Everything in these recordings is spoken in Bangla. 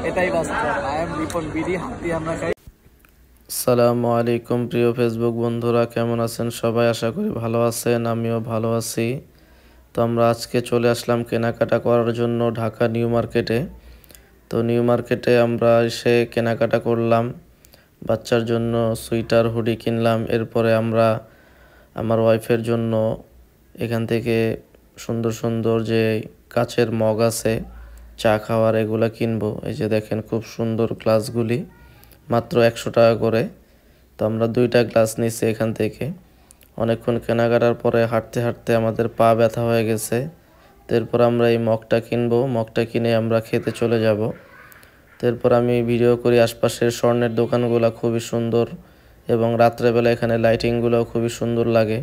এটাই বাস্তব। আই এম রিপন বিডি, হাতি আমরা খাই। আসসালামু আলাইকুম প্রিয় ফেসবুক বন্ধুরা, কেমন আছেন সবাই? আশা করি ভালো আছেন, আমিও ভালো আছি। তো আমরা আজকে চলে আসলাম কেনাকাটা করার জন্য ঢাকা নিউ মার্কেটে। তো নিউ মার্কেটে আমরা এসে কেনাকাটা করলাম, বাচ্চার জন্য সুইটার হুডি কিনলাম। এরপরে আমরা আমার ওয়াইফের জন্য এখান থেকে সুন্দর সুন্দর যে কাচের মগ আছে চা খাওয়ার, এগুলা কিনবো। এই যে দেখেন খুব সুন্দর গ্লাসগুলি, মাত্র 100 টাকা করে। তো আমরা 2টা গ্লাস নিচ্ছি এখান থেকে। অনেকক্ষণ কেনাকাটার পরে হাঁটতে হাঁটতে আমাদের পা ব্যথা হয়ে গেছে। তারপর আমরা এই মগটা কিনবো, মগটা কিনে আমরা খেতে চলে যাব। তারপর আমি ভিডিও করি আশপাশের স্বর্ণের দোকানগুলো খুবই সুন্দর, এবং রাত্রেবেলা এখানে লাইটিংগুলোও খুবই সুন্দর লাগে।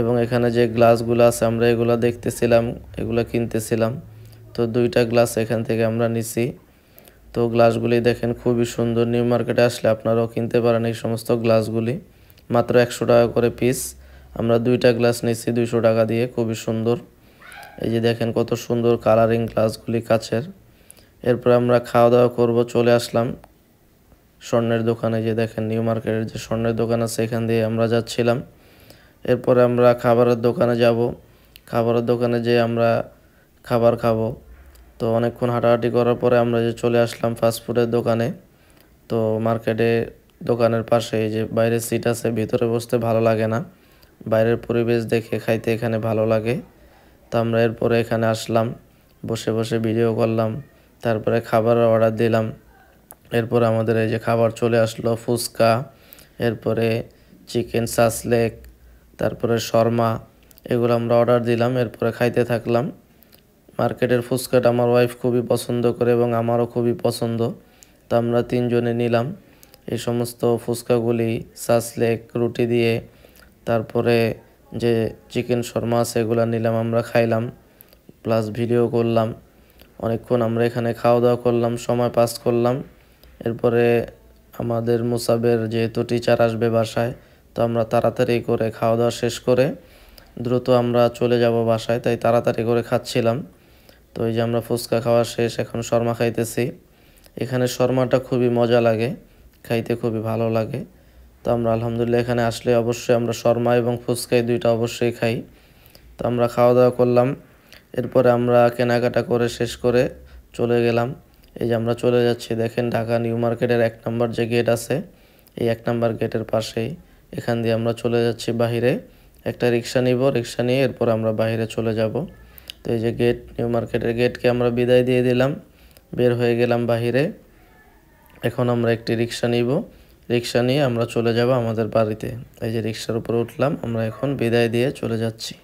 এবং এখানে যে গ্লাসগুলো আছে আমরা এগুলো দেখতেছিলাম, এগুলো কিনতেছিলাম। তো 2টা গ্লাস এখান থেকে আমরা নিছি। তো গ্লাসগুলি দেখেন খুবই সুন্দর, নিউ মার্কেটে আসলে আপনারাও কিনতে পারেন এই সমস্ত গ্লাসগুলি, মাত্র 100 টাকা করে পিস। আমরা 2টা গ্লাস নিচ্ছি 200 টাকা দিয়ে, খুবই সুন্দর। এই যে দেখেন কত সুন্দর কালারিং গ্লাসগুলি কাচের। এরপর আমরা খাওয়া দাওয়া করব, চলে আসলাম স্বর্ণের দোকানে। যে দেখেন নিউ মার্কেটের যে স্বর্ণের দোকান আছে এখান দিয়ে আমরা যাচ্ছিলাম। এরপরে আমরা খাবারের দোকানে যাব, খাবারের দোকানে যেয়ে আমরা খাবার খাবো। তো অনেকক্ষণ হাঁটাহাঁটি করার পরে আমরা যে চলে আসলাম ফাস্টফুডের দোকানে। তো মার্কেটে দোকানের পাশে এই যে বাইরে সিট আছে, ভিতরে বসতে ভালো লাগে না, বাইরের পরিবেশ দেখে খাইতে এখানে ভালো লাগে। তো আমরা এরপরে এখানে আসলাম, বসে বসে ভিডিও করলাম, তারপরে খাবারের অর্ডার দিলাম। এরপর আমাদের এই যে খাবার চলে আসলো, ফুচকা, এরপরে চিকেন সাসলেক, তারপরে শর্মা, এগুলো আমরা অর্ডার দিলাম। এরপরে খাইতে থাকলাম। মার্কেটের ফুচকাটা আমার ওয়াইফ খুবই পছন্দ করে এবং আমারও খুবই পছন্দ। তো আমরা 3 জনে নিলাম এই সমস্ত ফুচকাগুলি, সাসলেক রুটি দিয়ে, তারপরে যে চিকেন শর্মা আছে এগুলো নিলাম, আমরা খাইলাম, প্লাস ভিডিও করলাম। অনেকক্ষণ আমরা এখানে খাওয়া দাওয়া করলাম, সময় পাস করলাম। এরপরে আমাদের মুসাবের যেহেতু টিচার আসবে বাসায়, তো আমরা তাড়াতাড়ি করে খাওয়া দাওয়া শেষ করে দ্রুত আমরা চলে যাব বাসায়, তাই তাড়াতাড়ি করে খাচ্ছিলাম। তো এই যে আমরা ফুচকা খাওয়া শেষ, এখন শর্মা খাইতেছি। এখানে শর্মাটা খুবই মজা লাগে, খাইতে খুবই ভালো লাগে। তো আমরা আলহামদুলিল্লাহ এখানে আসলে অবশ্যই আমরা শর্মা এবং ফুচকা এই 2টা অবশ্যই খাই। তো আমরা খাওয়া দাওয়া করলাম, এরপরে আমরা কেনাকাটা করে শেষ করে চলে গেলাম। এই যে আমরা চলে যাচ্ছি, দেখেন ঢাকা নিউ মার্কেটের 1 নম্বর যে গেট আছে, এই 1 নম্বর গেটের পাশেই, এখান দিয়ে আমরা চলে যাচ্ছি বাহিরে। একটা রিক্সা নিব, রিক্সা নিয়ে এরপর আমরা বাইরে চলে যাব। তো এই যে গেট, নিউ মার্কেটের গেটকে আমরা বিদায় দিয়ে দিলাম, বের হয়ে গেলাম বাহিরে। এখন আমরা একটি রিক্সা নিব, রিক্সা নিয়ে আমরা চলে যাব আমাদের বাড়িতে। এই যে রিক্সার উপরে উঠলাম, আমরা এখন বিদায় দিয়ে চলে যাচ্ছি।